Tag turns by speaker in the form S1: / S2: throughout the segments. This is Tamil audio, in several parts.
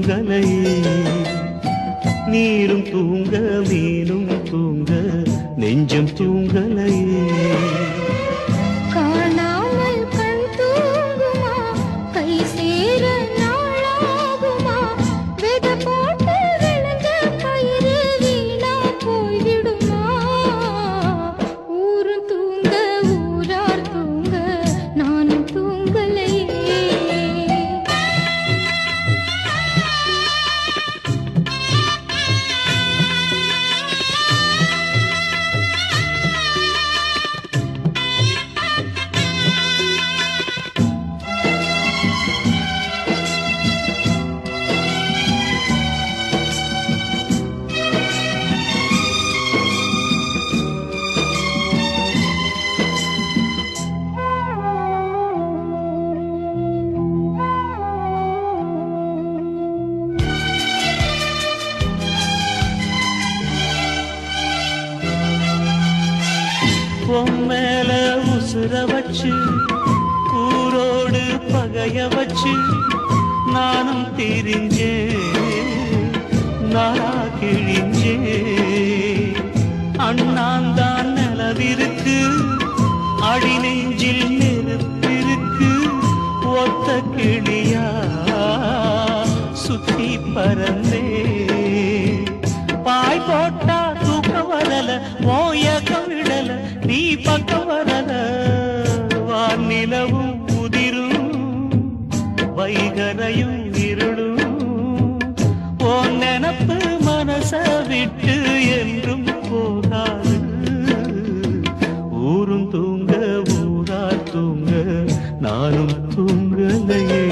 S1: தூங்கலையே. நீரும் தூங்க மீனும் தூங்க நெஞ்சம் தூங்கலையே.
S2: காணாமல் கண் தூங்குமா, கை சேர நாளாகுமா, விதை போட்டு விளைஞ்ச பயிறு வீணா போய்விடுமா. ஊரும் தூங்க ஊரார் தூங்க நானும் தூங்கலையே.
S1: பொம்மேல உசுர வச்சு ஊரோடு பகைய வச்சு நானும் திரிஞ்சேன், நாளா கிழிஞ்சேன். அண்ணாந்தான் நிலவிருக்கு, அடி நெஞ்சில் நெருப்பிருக்கு. ஒத்த கிளியா சுத்தி பறந்தே, பாய் போட்டா தூக்க வரல, மோயக்கம் விடல, நீ பக்கம் வரல. வானிலவும் உதிரும், வைகரையும் இருளும். ஓ நினப்பு மனச விட்டு என்றும் போகாது. ஊரும் தூங்க ஊரா தூங்க நானும் தூங்கலையே.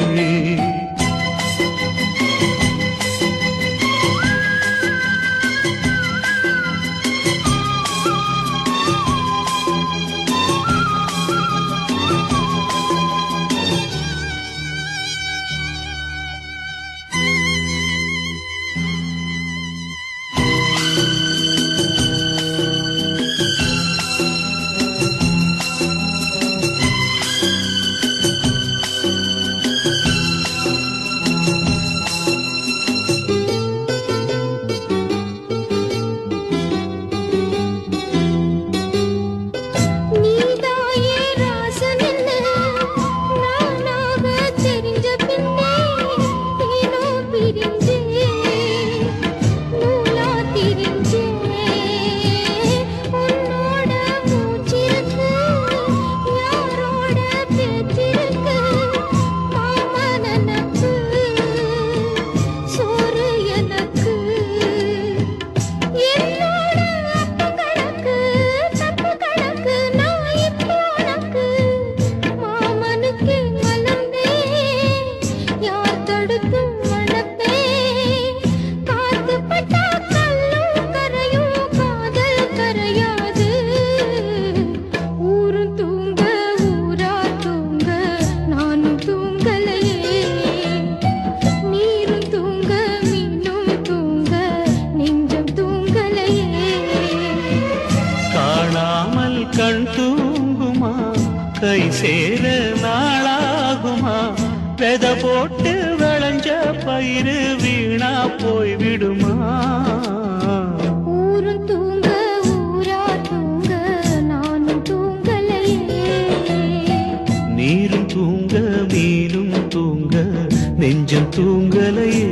S1: கண் தூங்குமா, கை சேர நாளாகுமா, வெத போட்டு விளைஞ்ச பயிறு வீணா போய்விடுமா.
S2: ஊரும் தூங்க ஊரா தூங்க நானும் தூங்கலையே.
S1: நீரும் தூங்க மீனும் தூங்க நெஞ்சம் தூங்கலையே.